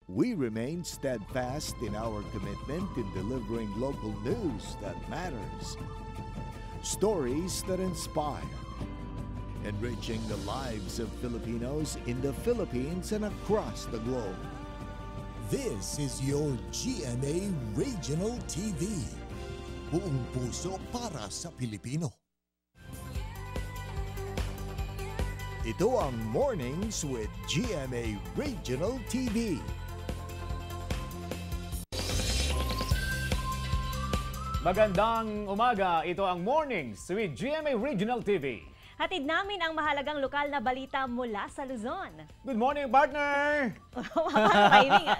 We remain steadfast in our commitment in delivering local news that matters, stories that inspire, enriching the lives of Filipinos in the Philippines and across the globe. This is your GMA Regional TV. Buong puso para sa Pilipino. Ito ang Mornings with GMA Regional TV. Magandang umaga, ito ang Mornings with GMA Regional TV. Hatid namin ang mahalagang lokal na balita mula sa Luzon. Good morning, partner!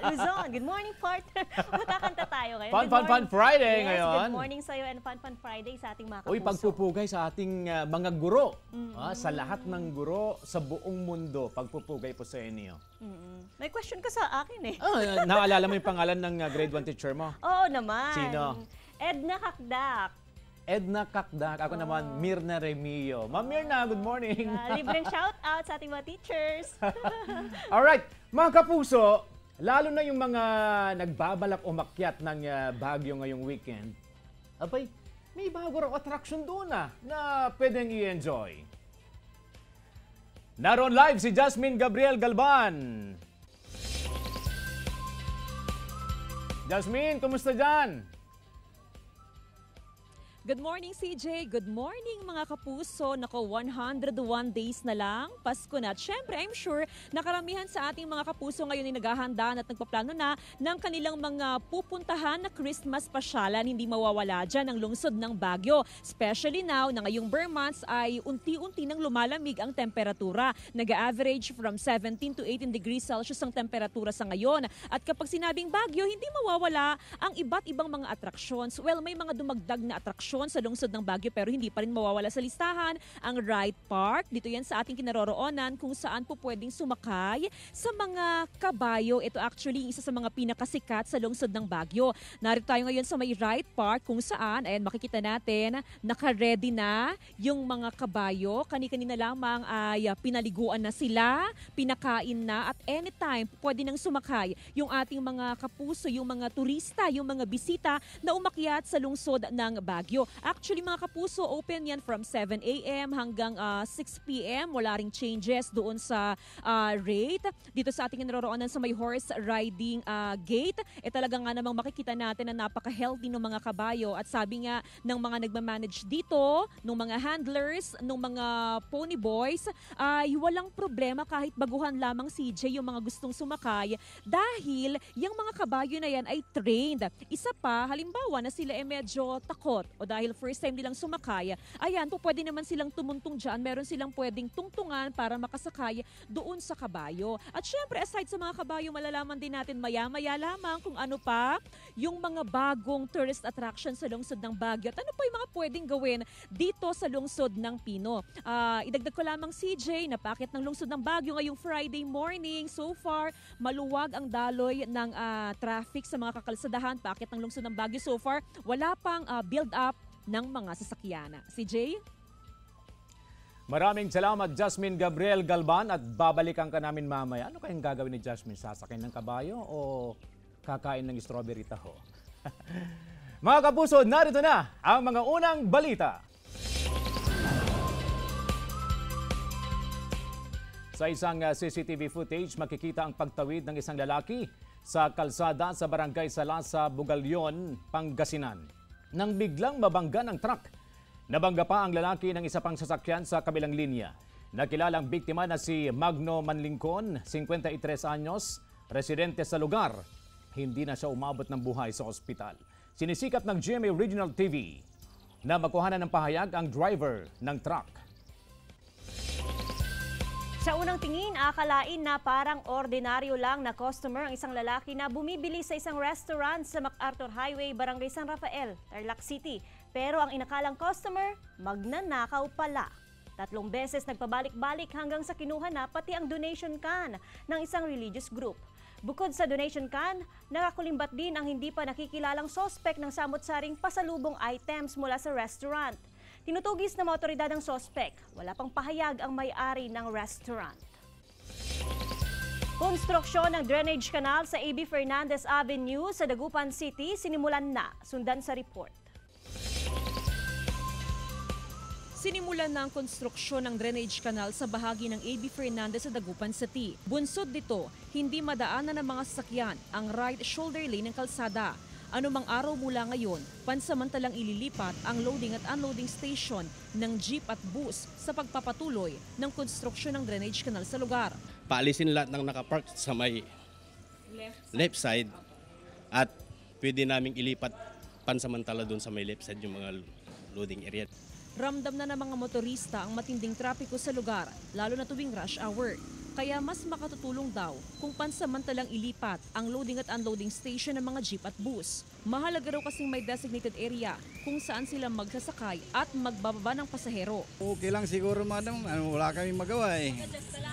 Luzon, good morning, partner. Magkakanta tayo ngayon. Fun Friday yes, ngayon. Good morning sa'yo and Fun Friday sa ating mga kapuso. Uy, pagpupugay sa ating mga guro. Sa lahat ng guro sa buong mundo, pagpupugay po sa inyo. May question ka sa akin eh. Naalala mo yung pangalan ng grade 1 teacher mo? Oo naman. Sino? Edna Kakdak. Edna Kakdak. Ako naman, Mirna Remio. Ma'am Mirna, good morning. Libreng shout out sa ating mga teachers. Alright, mga kapuso, lalo na yung mga nagbabalak umakyat ng Baguio ngayong weekend, abay, may bago raw attraction doon na pwedeng i-enjoy. Naroon live si Jasmine Gabriel Galban. Jasmine, kumusta dyan? Good morning, CJ. Good morning, mga kapuso. Nako, 101 days na lang. Pasko na. At syempre, I'm sure nakaramihan sa ating mga kapuso ngayon ay naghahanda at nagpaplano na ng kanilang mga pupuntahan na Christmas pasyalan. Hindi mawawala dyan ang lungsod ng Baguio. Especially now na ngayong bare months ay unti-unti nang lumalamig ang temperatura. Nag-average from 17 to 18 degrees Celsius ang temperatura sa ngayon. At kapag sinabing Baguio, hindi mawawala ang iba't ibang mga attractions. Well, may mga dumagdag na attraction sa lungsod ng Baguio pero hindi pa rin mawawala sa listahan ang Ride Park. Dito yan sa ating kinaroroonan kung saan po pwedeng sumakay sa mga kabayo. Ito actually isa sa mga pinakasikat sa lungsod ng Baguio. Narito tayo ngayon sa may Ride Park kung saan, ayan makikita natin, naka-ready na yung mga kabayo. Kani-kanina lamang ay pinaliguan na sila, pinakain na at anytime pwede nang sumakay yung ating mga kapuso, yung mga turista, yung mga bisita na umakyat sa lungsod ng Baguio. Actually mga kapuso, open yan from 7 a.m. hanggang 6 p.m. Wala ring changes doon sa rate. Dito sa ating naroroonan sa may horse riding gate, talaga nga namang makikita natin na napaka-healthy ng mga kabayo at sabi nga ng mga nagmamanage dito, ng mga handlers, ng mga pony boys, ay walang problema kahit baguhan lamang CJ yung mga gustong sumakay dahil yung mga kabayo na yan ay trained. Isa pa, halimbawa na sila medyo takot o dahil first time nilang sumakay, ayan po pwede naman silang tumuntong dyan, meron silang pwedeng tungtungan para makasakay doon sa kabayo. At syempre aside sa mga kabayo, malalaman din natin maya-maya lamang kung ano pa yung mga bagong tourist attraction sa lungsod ng Baguio at ano pa yung mga pwedeng gawin dito sa lungsod ng Pino. Idagdag ko lamang CJ, napakit ng lungsod ng Baguio ngayong Friday morning. So far, maluwag ang daloy ng traffic sa mga kakalsadahan. Pakit ng lungsod ng Baguio so far, wala pang build up ng mga sasakyan. CJ? Maraming salamat Jasmine Gabriel Galban at babalikan ka namin mamaya. Ano kayang gagawin ni Jasmine? Sasakay ng kabayo o kakain ng strawberry taho? Mga kapuso, narito na ang mga unang balita. Sa isang CCTV footage, makikita ang pagtawid ng isang lalaki sa kalsada sa barangay Salasa, Bugalyon, Pangasinan. Nang biglang mabangga ng truck, nabangga pa ang lalaki ng isa pang sasakyan sa kabilang linya. Nakilalang biktima na si Magno Manlingkon, 53 anyos, residente sa lugar. Hindi na siya umabot ng buhay sa ospital. Sinisikap ng GMA Regional TV na makuhanan ng pahayag ang driver ng truck. Sa unang tingin, akalain na parang ordinaryo lang na customer ang isang lalaki na bumibili sa isang restaurant sa MacArthur Highway, Barangay San Rafael, Tarlac City. Pero ang inakalang customer, magnanakaw pala. 3 beses nagpabalik-balik hanggang sa kinuha na pati ang donation can ng isang religious group. Bukod sa donation can, nakakulimbat din ang hindi pa nakikilalang sospek ng samot-saring pasalubong items mula sa restaurant. Tinutugis ng mga otoridad ng sospek. Wala pang pahayag ang may-ari ng restaurant. Konstruksyon ng drainage canal sa A.B. Fernandez Avenue sa Dagupan City sinimulan na. Sundan sa report. Sinimulan na ang konstruksyon ng drainage canal sa bahagi ng A.B. Fernandez sa Dagupan City. Bunsod dito, hindi madaanan ng mga sasakyan ang right shoulder lane ng kalsada. Anumang araw mula ngayon, pansamantalang ililipat ang loading at unloading station ng jeep at bus sa pagpapatuloy ng konstruksyon ng drainage canal sa lugar. Paalisin lahat ng nakapark sa may left side at pwede naming ilipat pansamantala doon sa may left side yung mga loading area. Ramdam na ng mga motorista ang matinding trapiko sa lugar, lalo na tuwing rush hour. Kaya mas makatutulong daw kung pansamantalang ilipat ang loading at unloading station ng mga jeep at bus. Mahalaga raw kasing may designated area kung saan sila magsasakay at magbababa ng pasahero. Okay lang siguro madam, wala kaming magawa eh.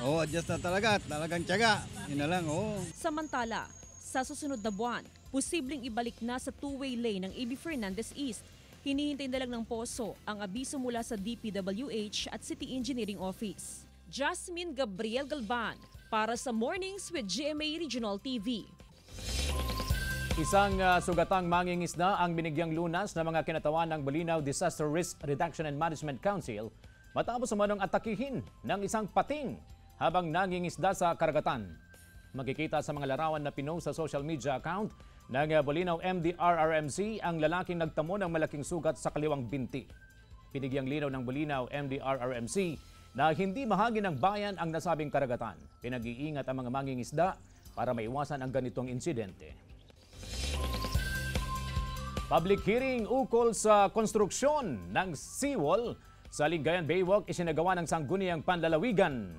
Adjust na talaga, talagang tiyaga. Yun na lang, Samantala, sa susunod na buwan, posibleng ibalik na sa two-way lane ng A.B. Fernandez East. Hinihintay na lang ng poso ang abiso mula sa DPWH at City Engineering Office. Jasmine Gabriel Galban para sa Mornings with GMA Regional TV. Isang sugatang mangingisda ang binigyang lunas ng mga kinatawan ng Bolinao Disaster Risk Reduction and Management Council matapos umanong atakihin ng isang pating habang nangingisda sa karagatan. Makikita sa mga larawan na pinost sa social media account ng Bolinao MDRRMC ang lalaking nagtamo ng malaking sugat sa kaliwang binti. Pinigyang linaw ng Bolinao MDRRMC na hindi bahagi ng bayan ang nasabing karagatan. Pinag-iingat ang mga mangingisda para maiwasan ang ganitong insidente. Public hearing ukol sa konstruksyon ng seawall sa Lingayen Baywalk isinagawa ng Sangguniang Panlalawigan.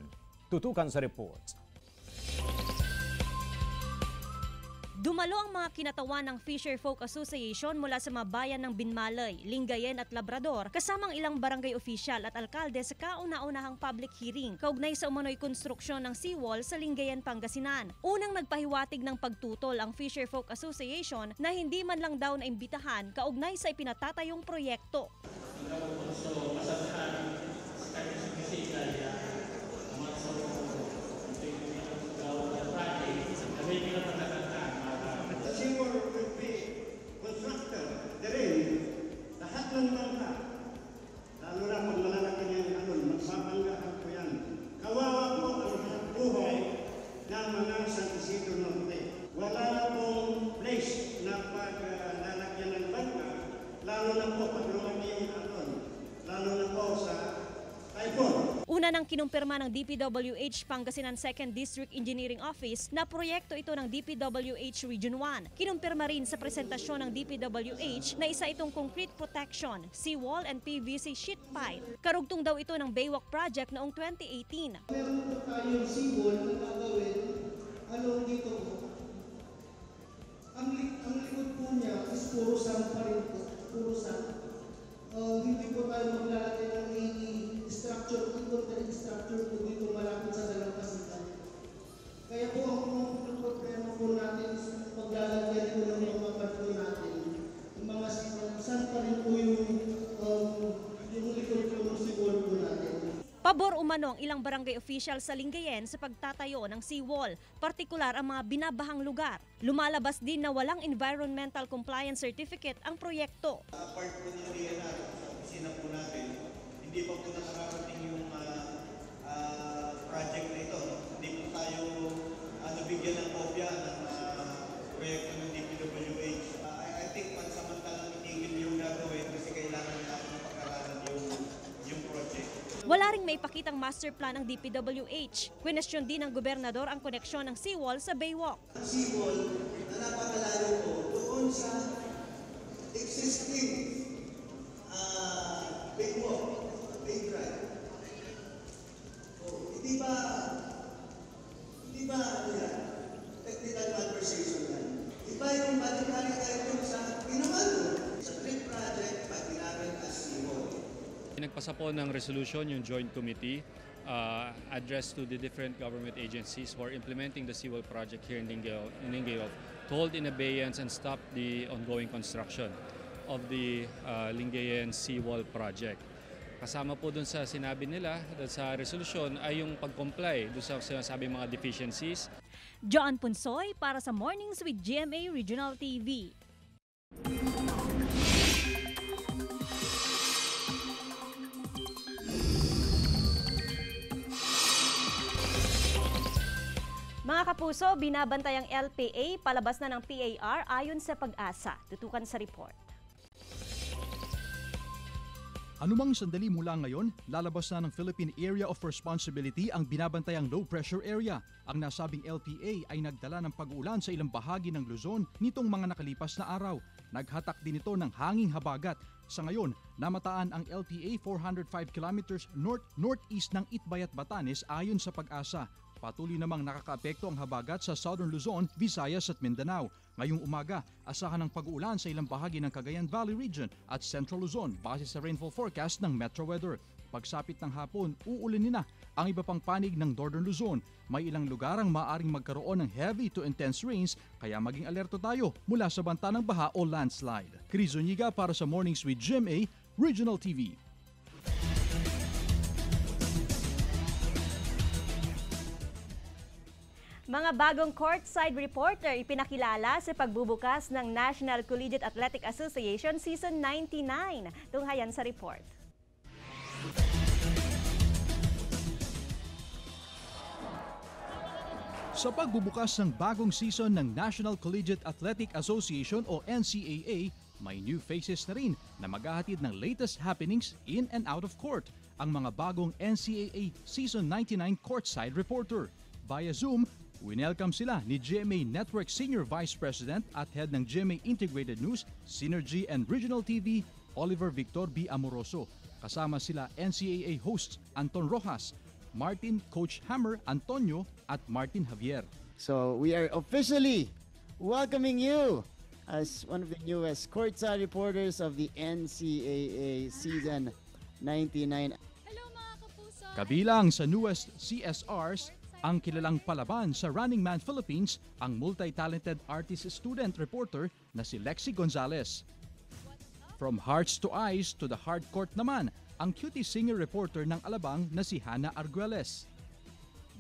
Tutukan sa report. Dumalo ang mga kinatawan ng Fisher Folk Association mula sa mga bayan ng Binmalay, Lingayen at Labrador, kasamang ilang barangay official at alkalde sa kauna-unahang public hearing kaugnay sa umano'y konstruksyon ng seawall sa Lingayen, Pangasinan. Unang nagpahiwatig ng pagtutol ang Fisher Folk Association na hindi man lang daw naimbitahan kaugnay sa ipinatatayong proyekto. Una nang kinumpirma ng DPWH Pangasinan 2nd District Engineering Office na proyekto ito ng DPWH Region 1. Kinumpirma rin sa presentasyon ng DPWH na isa itong concrete protection, seawall and PVC sheet pipe. Karugtong daw ito ng Baywalk Project noong 2018. Meron po tayong seawall na gagawin dito po. Ang likod po niya is puro sand pa rin po. Puro sand. Hindi po tayo maglalagay ng structure, concrete structure po dito malapit sa dalampasitan. Kaya po ang problema po natin is maglalagay po ng mga bato natin. Yung mga sand pa rin po yung likod po ng seawall po natin. Pabor umano ang ilang barangay official sa Lingayen sa pagtatayo ng seawall, partikular ang mga binabahang lugar. Lumalabas din na walang environmental compliance certificate ang proyekto. Apart po ng DNR, sa opisina po natin, hindi pa po nakarating yung project na ito. Hindi po tayo nabigyan ng kopya ng proyekto ng DPWH. I think pansamantalang itigil yung gagawin kasi kailangan natin pag-aralan yung project. Wala ring maipakitang master plan ng DPWH. Kwestiyon din ng gobernador ang koneksyon ng seawall sa Baywalk. Seawall na napakalayo po doon sa existing Baywalk, Bay Drive. Hindi ba ano yan? Technical conversation yan. Iba yung balik-balik tayo doon sa ginawan doon. Sa trip project, pag ginamit as seawall. Nagpasa po ng resolution yung joint committee addressed to the different government agencies for implementing the seawall project here in Lingayen to hold in abeyance and stop the ongoing construction of the Lingayen seawall project. Kasama po dun sa sinabi nila sa resolution ay yung pag-comply dun sa sinasabi mga deficiencies. John Punsoy para sa Mornings with GMA Regional TV. Mga kapuso, binabantay ang LPA palabas na ng PAR ayon sa Pag-asa. Tutukan sa report. Anumang sandali mula ngayon, lalabas na ng Philippine Area of Responsibility ang binabantayang low-pressure area. Ang nasabing LPA ay nagdala ng pag-ulan sa ilang bahagi ng Luzon nitong mga nakalipas na araw. Naghatak din ito ng hanging habagat. Sa ngayon, namataan ang LPA 405 kilometers north-northeast ng Itbay at Batanes ayon sa Pag-asa. Patuloy namang nakakaapekto ang habagat sa Southern Luzon, Visayas at Mindanao. Ngayong umaga, asahan ng pag-uulan sa ilang bahagi ng Cagayan Valley Region at Central Luzon base sa rainfall forecast ng Metro Weather. Pagsapit ng hapon, uulanin na ang iba pang panig ng Northern Luzon. May ilang lugar ang maaaring magkaroon ng heavy to intense rains kaya maging alerto tayo mula sa banta ng baha o landslide. Chris Zuniga para sa Mornings with GMA Regional TV. Mga bagong courtside reporter ipinakilala sa pagbubukas ng National Collegiate Athletic Association Season 99. Tunghayan sa report. Sa pagbubukas ng bagong season ng National Collegiate Athletic Association o NCAA, may new faces na rin na maghahatid ng latest happenings in and out of court. Ang mga bagong NCAA Season 99 courtside reporter. Via Zoom, winelcome sila ni GMA Network Senior Vice President at Head ng GMA Integrated News, Synergy and Regional TV, Oliver Victor B. Amoroso. Kasama sila NCAA hosts Anton Rojas, Martin Coach Hammer Antonio at Martin Javier. So we are officially welcoming you as one of the newest courtside reporters of the NCAA Season 99. Hello mga kapuso! Kabilang sa newest CSRs, ang kilalang palaban sa Running Man Philippines, ang multi-talented artist-student reporter na si Lexi Gonzalez. From hearts to eyes to the hard court naman, ang cutie singer reporter ng Alabang na si Hannah Arguelles.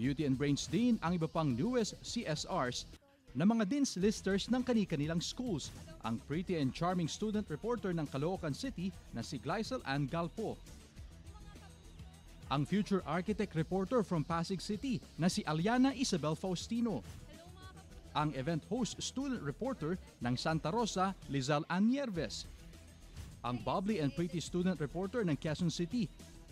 Beauty and Brains din ang iba pang newest CSRs na mga dean's listers ng kani-kanilang schools. Ang pretty and charming student reporter ng Caloocan City na si Glycel Ann Galpo. Ang future architect reporter from Pasig City na si Aliana Isabel Faustino. Ang event host student reporter ng Santa Rosa, Lizal Ann Nieves. Ang bubbly and pretty student reporter ng Quezon City,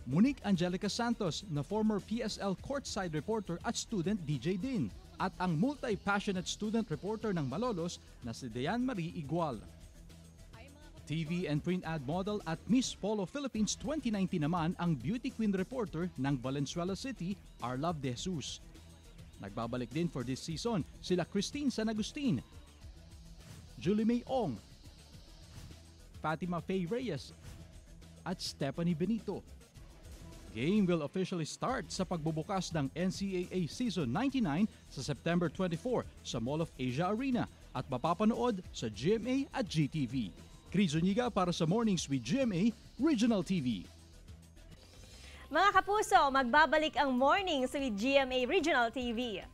Monique Angelica Santos na former PSL courtside reporter at student DJ din. At ang multi-passionate student reporter ng Malolos na si Diane Marie Igual. TV and print ad model at Miss Polo Philippines 2019 naman ang beauty queen reporter ng Valenzuela City, Arlove De Jesus. Nagbabalik din for this season sila Christine San Agustin, Julie May Ong, Fatima Faye Reyes at Stephanie Benito. Game will officially start sa pagbubukas ng NCAA Season 99 sa September 24 sa Mall of Asia Arena at mapapanood sa GMA at GTV. Chris Zuniga para sa Mornings with GMA Regional TV. Mga kapuso, magbabalik ang Mornings with GMA Regional TV.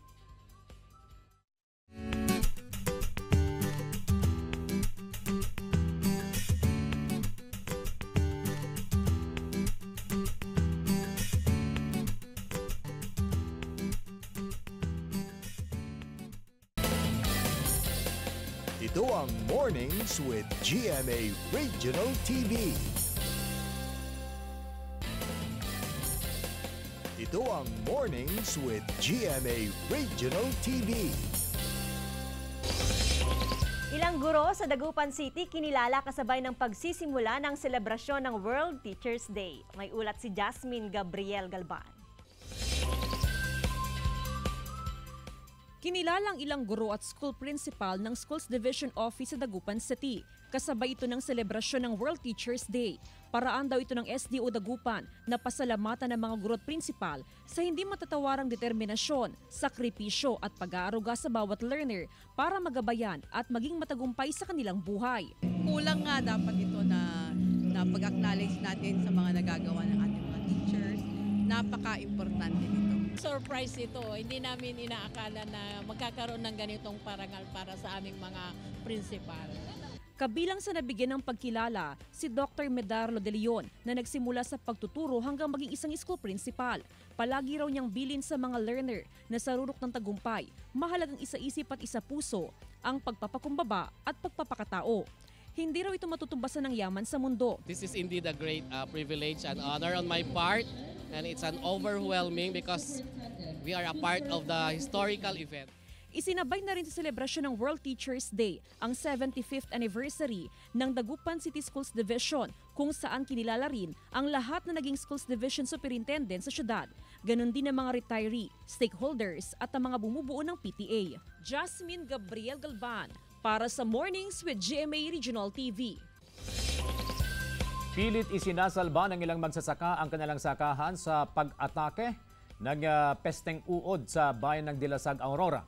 Ito ang Mornings with GMA Regional TV. Ito ang Mornings with GMA Regional TV. Ilang guro sa Dagupan City kinilala kasabay ng pagsisimula ng selebrasyon ng World Teachers Day. May ulat si Jasmine Gabriel Galban. Kinilalang ilang guro at school principal ng Schools Division Office sa Dagupan City. Kasabay ito ng selebrasyon ng World Teachers Day. Paraan daw ito ng SDO Dagupan na pasalamatan ng mga guro at principal sa hindi matatawarang determinasyon, sakripisyo at pag-aaruga sa bawat learner para magabayan at maging matagumpay sa kanilang buhay. Kulang nga dapat ito na pag-acknowledge natin sa mga nagagawa ng ating mga teachers. Napaka-importante nito. surprise ito. Hindi namin inaakala na magkakaroon ng ganitong parangal para sa aming mga principal. Kabilang sa nabigyan ng pagkilala, si Dr. Medardo de Leon na nagsimula sa pagtuturo hanggang maging isang school principal. Palagi raw niyang bilin sa mga learner na sa rurok ng tagumpay, mahalagang isa-isip at isa-puso ang pagpapakumbaba at pagpapakatao. Hindi raw ito matutumbasan ng yaman sa mundo. This is indeed a great privilege and honor on my part, and it's an overwhelming because we are a part of the historical event. Isinabay na rin sa selebrasyon ng World Teachers Day ang 75th anniversary ng Dagupan City Schools Division kung saan kinilala rin ang lahat na naging Schools Division Superintendent sa syudad. Ganon din ang mga retiree, stakeholders at ang mga bumubuo ng PTA. Jasmine Gabriel Galban para sa Mornings with GMA Regional TV. Pilit isinasalba ng ilang magsasaka ang kanilang sakahan sa pag-atake ng pesteng uod sa bayan ng Dilasag, Aurora.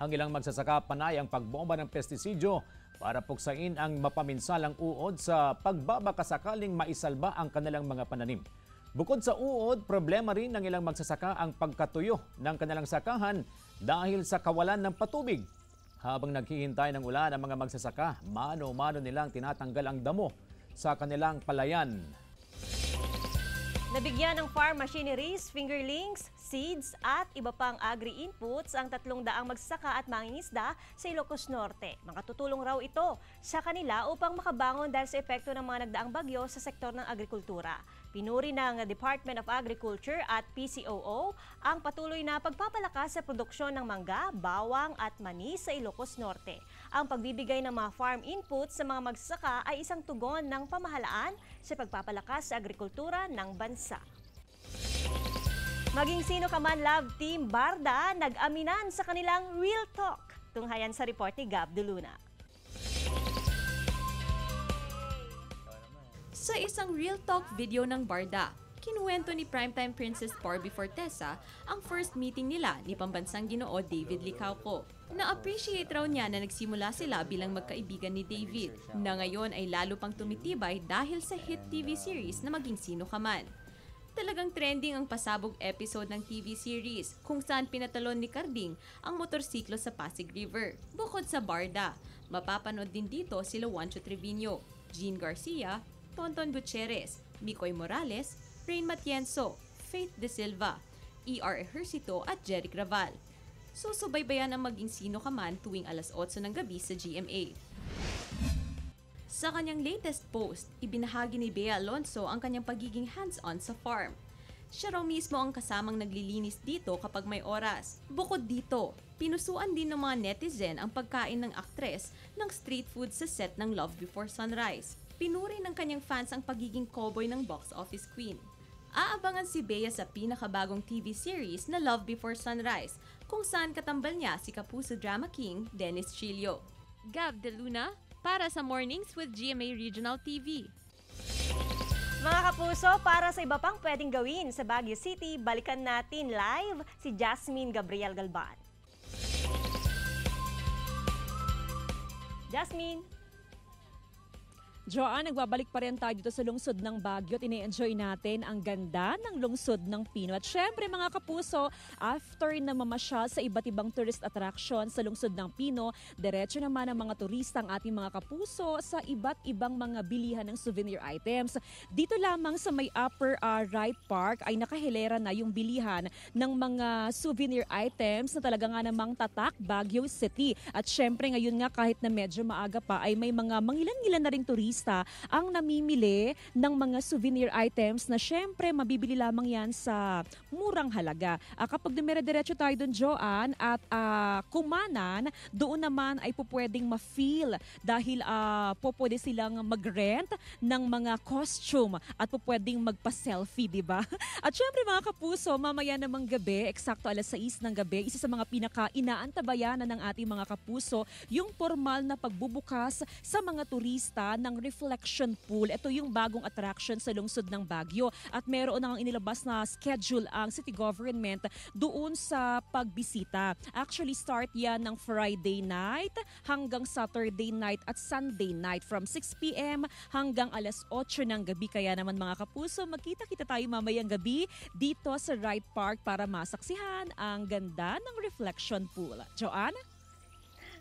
Ang ilang magsasaka panay ang pagbomba ng pestisidyo para puksain ang mapaminsalang uod sa pagbabakasakaling maisalba ang kanilang mga pananim. Bukod sa uod, problema rin ng ilang magsasaka ang pagkatuyo ng kanilang sakahan dahil sa kawalan ng patubig. Habang naghihintay ng ulan ang mga magsasaka, mano-mano nilang tinatanggal ang damo sa kanilang palayan. Nabigyan ng farm machineries, fingerlings, seeds at iba pang agri-inputs ang 300 magsasaka at mangingisda sa Ilocos Norte. Makatutulong raw ito sa kanila upang makabangon dahil sa epekto ng mga nagdaang bagyo sa sektor ng agrikultura. Pinuri ng Department of Agriculture at PCOO ang patuloy na pagpapalakas sa produksyon ng mangga, bawang at mani sa Ilocos Norte. Ang pagbibigay ng mga farm inputs sa mga magsasaka ay isang tugon ng pamahalaan sa pagpapalakas sa agrikultura ng bansa. Maging sino ka man, Love Team Barda nag-aminan sa kanilang Real Talk. Tunghayan sa report ni Gab de Luna. Sa isang Real Talk video ng Barda, kinuwento ni Primetime Princess Barbie Fortesa ang first meeting nila ni Pambansang Ginoo David Licauco. Na-appreciate raw niya na nagsimula sila bilang magkaibigan ni David, na ngayon ay lalo pang tumitibay dahil sa hit TV series na Maging Sino Ka Man. Talagang trending ang pasabog episode ng TV series kung saan pinatalon ni Carding ang motorsiklo sa Pasig River. Bukod sa Barda, mapapanood din dito sila Juancho Trevino, Jean Garcia, Tonton Gutierrez, Mikoy Morales, Rain Matienzo, Faith De Silva, E.R. Ejercito at Jeric Raval. Susubaybayan ang Maging Sino Ka Man tuwing alas 8 ng gabi sa GMA. Sa kanyang latest post, ibinahagi ni Bea Alonso ang kanyang pagiging hands-on sa farm. Siya raw mismo ang kasamang naglilinis dito kapag may oras. Bukod dito, pinusuan din ng mga netizen ang pagkain ng aktres ng street food sa set ng Love Before Sunrise. Pinuri ng kanyang fans ang pagiging cowboy ng box office queen. Aabangan si Bea sa pinakabagong TV series na Love Before Sunrise, kung saan katambal niya si Kapuso Drama King Dennis Chilio. Gab de Luna para sa Mornings with GMA Regional TV. Mga kapuso, para sa iba pang pwedeng gawin sa Baguio City, balikan natin live si Jasmine Gabriel Galban. Jasmine! Joanne, nagbabalik pa rin tayo dito sa lungsod ng Baguio at ine-enjoy natin ang ganda ng lungsod ng Pino. At syempre mga kapuso, after na mamasyal sa iba't ibang tourist attraction sa lungsod ng Pino, diretso naman ang mga turista ang ating mga kapuso sa iba't ibang mga bilihan ng souvenir items. Dito lamang sa may Upper Right Park ay nakahilera na yung bilihan ng mga souvenir items na talaga nga namang tatak Baguio City. At syempre ngayon nga kahit na medyo maaga pa ay may mga mangilan-ngilan na ring turista ang namimili ng mga souvenir items na syempre mabibili lamang yan sa murang halaga. Kapag dumire-diretso tayo doon, Joanne, at kumanan, doon naman ay pupwedeng ma-feel dahil pupwede silang mag-rent ng mga costume at pupwedeng magpa-selfie, di ba? At syempre mga kapuso, mamaya namang gabi, eksakto alas 6 ng gabi, isa sa mga pinaka-inaantabayanan ng ating mga kapuso, yung formal na pagbubukas sa mga turista ng reflection pool. Ito yung bagong attraction sa lungsod ng Baguio at meron nang inilabas na schedule ang city government doon sa pagbisita. Actually, start yan ng Friday night hanggang Saturday night at Sunday night from 6 p.m. hanggang alas 8 ng gabi. Kaya naman mga kapuso, magkita-kita tayo mamayang gabi dito sa Wright Park para masaksihan ang ganda ng reflection pool. Joanne?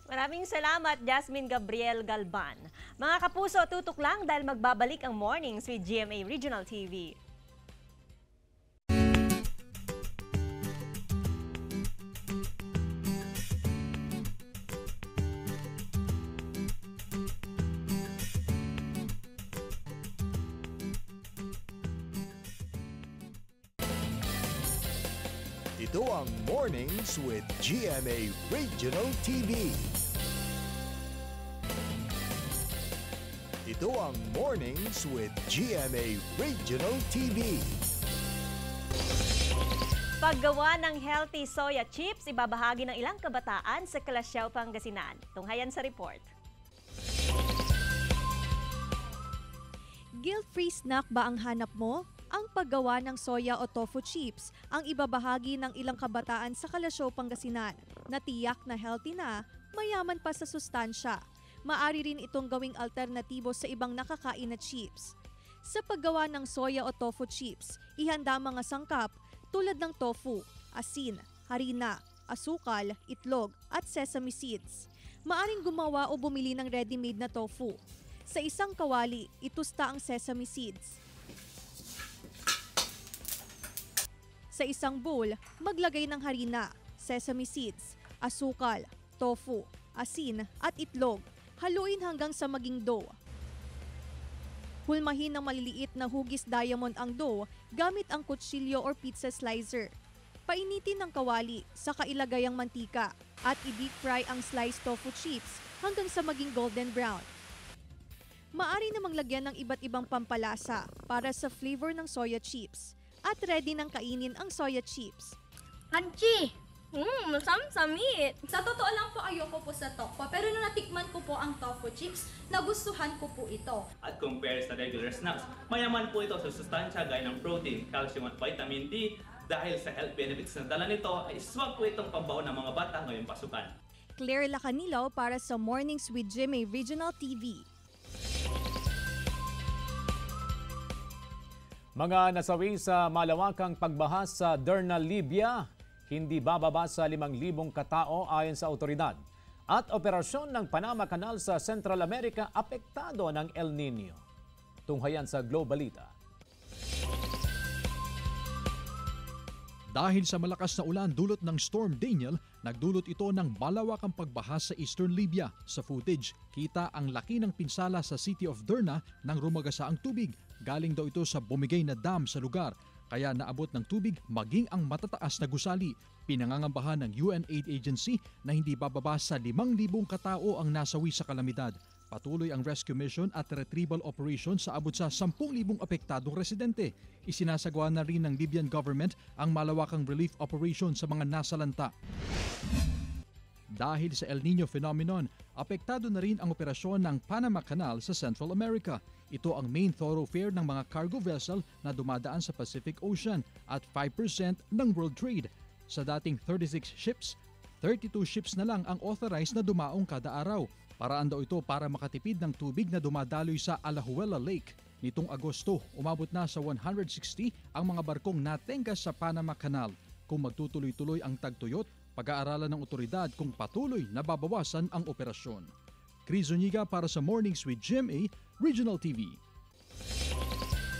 Maraming salamat, Jasmine Gabriel Galban. Mga kapuso, tutok lang dahil magbabalik ang Mornings with GMA Regional TV. Ito ang Mornings with GMA Regional TV. Ito ang Mornings with GMA Regional TV. Paggawa ng healthy soya chips, ibabahagi ng ilang kabataan sa Calasiao, Pangasinan. Tunghayan sa report. Guilt-free snack ba ang hanap mo? Ang paggawa ng soya o tofu chips ang ibabahagi ng ilang kabataan sa Calasiao, Pangasinan na tiyak na healthy na, mayaman pa sa sustansya. Maari rin itong gawing alternatibo sa ibang nakakain na chips. Sa paggawa ng soya o tofu chips, ihanda mga sangkap tulad ng tofu, asin, harina, asukal, itlog at sesame seeds. Maaring gumawa o bumili ng ready-made na tofu. Sa isang kawali, itusta ang sesame seeds. Sa isang bowl, maglagay ng harina, sesame seeds, asukal, tofu, asin at itlog. Haluin hanggang sa maging dough. Hulmahin ng maliliit na hugis diamond ang dough gamit ang kutsilyo or pizza slicer. Painitin ng kawali, saka ilagay ang mantika at i-deep fry ang sliced tofu chips hanggang sa maging golden brown. Maaari namang lagyan ng iba't ibang pampalasa para sa flavor ng soya chips. At ready nang kainin ang soya chips. Crunchy! Masam-samit! Sa totoo lang po, ayoko po sa tokwa. Pero nung natikman ko po ang tofu chips, nagustuhan ko po ito. At compare sa regular snacks, mayaman po ito sa sustansya gaya ng protein, calcium at vitamin D. Dahil sa health benefits na dala nito, ay swak po itong pambaon ng mga bata ngayong pasukan. Claire Lacanilaw para sa Mornings with GMA Regional TV. Mga nasawi sa malawakang pagbaha sa Derna, Libya, hindi bababa sa 5,000 katao ayon sa otoridad. At operasyon ng Panama Canal sa Central America apektado ng El Nino. Tunghayan sa Globalita. Dahil sa malakas na ulan dulot ng Storm Daniel, nagdulot ito ng malawakang pagbaha sa Eastern Libya. Sa footage, kita ang laki ng pinsala sa City of Derna nang rumagasa ang tubig. Galing daw ito sa bumigay na dam sa lugar, kaya naabot ng tubig maging ang matataas na gusali. Pinangangambahan ng UN Aid Agency na hindi bababa sa 5,000 katao ang nasawi sa kalamidad. Patuloy ang rescue mission at retrieval operation sa abot sa 10,000 apektadong residente. Isinasagawa na rin ng Libyan government ang malawakang relief operation sa mga nasalanta. Dahil sa El Nino phenomenon, apektado na rin ang operasyon ng Panama Canal sa Central America. Ito ang main thoroughfare ng mga cargo vessel na dumadaan sa Pacific Ocean at 5% ng world trade. Sa dating 36 ships, 32 ships na lang ang authorized na dumaong kada araw. Paraan daw ito para makatipid ng tubig na dumadaloy sa Alajuela Lake. Nitong Agosto, umabot na sa 160 ang mga barkong natenggas sa Panama Canal. Kung magtutuloy-tuloy ang tagtuyot, pag-aaralan ng otoridad kung patuloy na babawasan ang operasyon. Chris Zuniga para sa Mornings with GMA Regional TV.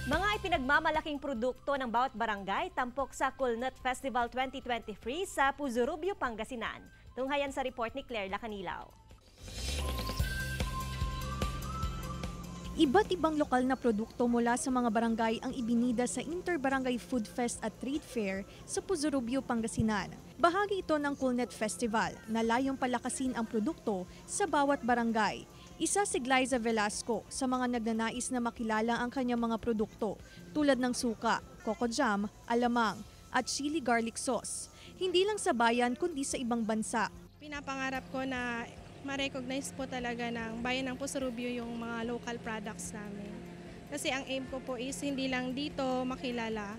Mga ipinagmamalaking produkto ng bawat barangay tampok sa Coolnut Festival 2023 sa Puzurubio, Pangasinan. Tunghayan sa report ni Claire Lacanilaw. Iba't ibang lokal na produkto mula sa mga barangay ang ibinida sa Inter-Barangay Food Fest at Trade Fair sa Puzurubio, Pangasinan. Bahagi ito ng Coolnut Festival na layong palakasin ang produkto sa bawat barangay. Isa si Glyza Velasco sa mga nagnanais na makilala ang kanyang mga produkto tulad ng suka, coco jam, alamang at chili garlic sauce. Hindi lang sa bayan kundi sa ibang bansa. Pinapangarap ko na ma-recognize po talaga ng bayan ng Puso-Rubio yung mga local products namin. Kasi ang aim ko po is hindi lang dito makilala,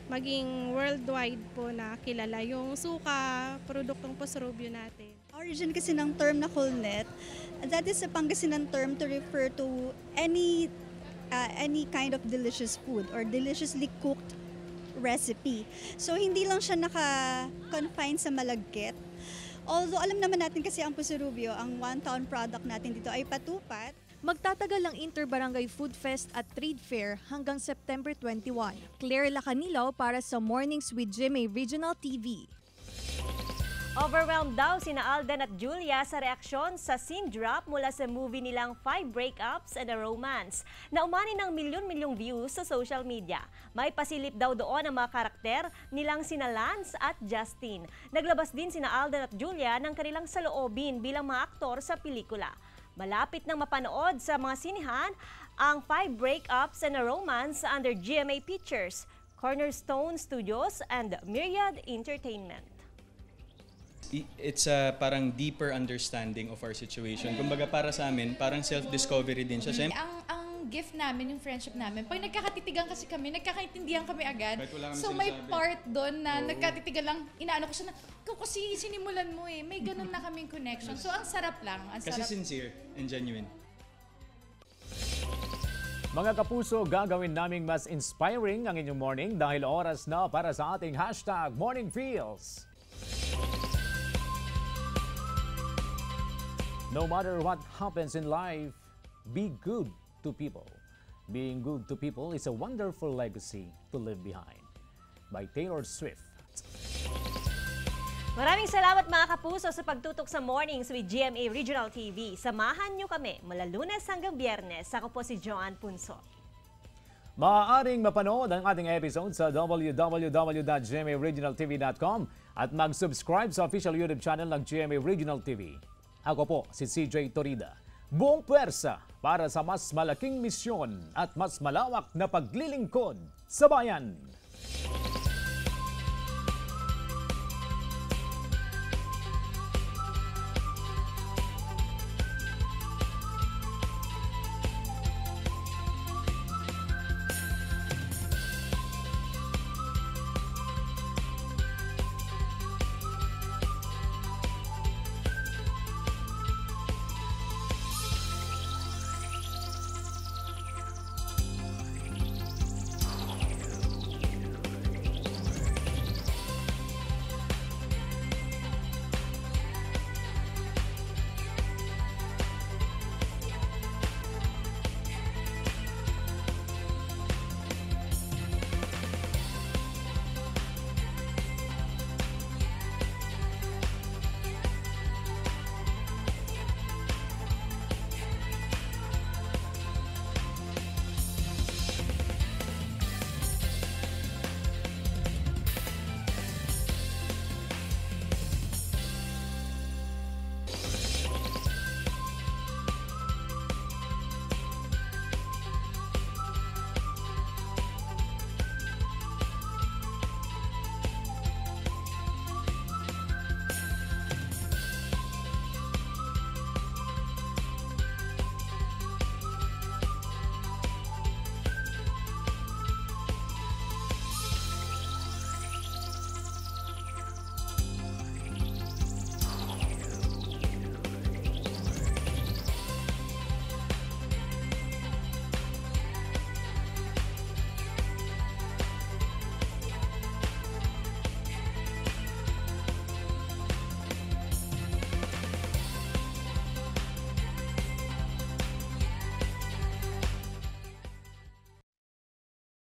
maging worldwide po na kilala yung suka, produktong Puso-Rubio natin. Origin kasi ng term na Coolnet, that is a Pangasinan term to refer to any kind of delicious food or deliciously cooked recipe. So hindi lang siya naka-confine sa malagkit. Although alam naman natin kasi ang Puso-Rubio, ang one-town product natin dito ay patupat. Magtatagal ang Interbarangay Food Fest at Trade Fair hanggang September 21. Claire Lacanilaw para sa Mornings with GMA Regional TV. Overwhelmed daw sina Alden at Julia sa reaksyon sa scene drop mula sa movie nilang 5 Breakups and a Romance na umani ng milyon-milyong views sa social media. May pasilip daw doon ang mga karakter nilang sina Lance at Justin. Naglabas din sina Alden at Julia ng kanilang saloobin bilang mga aktor sa pelikula. Malapit nang mapanood sa mga sinihan ang 5 Breakups and a Romance under GMA Pictures, Cornerstone Studios and Myriad Entertainment. It's a parang deeper understanding of our situation. Kumbaga para sa amin, parang self-discovery din siya. Ang gift namin, yung friendship namin, pag nagkakatitigan kasi kami, nagkakaintindihan kami agad. So sinasabi. may part doon na nagkatitigan lang, inaano ko siya na, kasi sinimulan mo eh, may ganun na kaming connection. So ang sarap lang. Kasi sincere and genuine. Mga kapuso, gagawin naming mas inspiring ang inyong morning dahil oras na para sa ating hashtag Morning Feels. No matter what happens in life, be good to people. Being good to people is a wonderful legacy to leave behind. By Taylor Swift. Maraming salamat mga kapuso sa pagtutok sa Mornings with GMA Regional TV. Samahan niyo kami mula Lunes hanggang Biyernes. Ako po si Joanne Punso. Maaaring mapanood ang ating episode sa www.gmaregionaltv.com at mag-subscribe sa official YouTube channel ng GMA Regional TV. Ako po si CJ Torida. Buong puwersa para sa mas malaking misyon at mas malawak na paglilingkod sa bayan.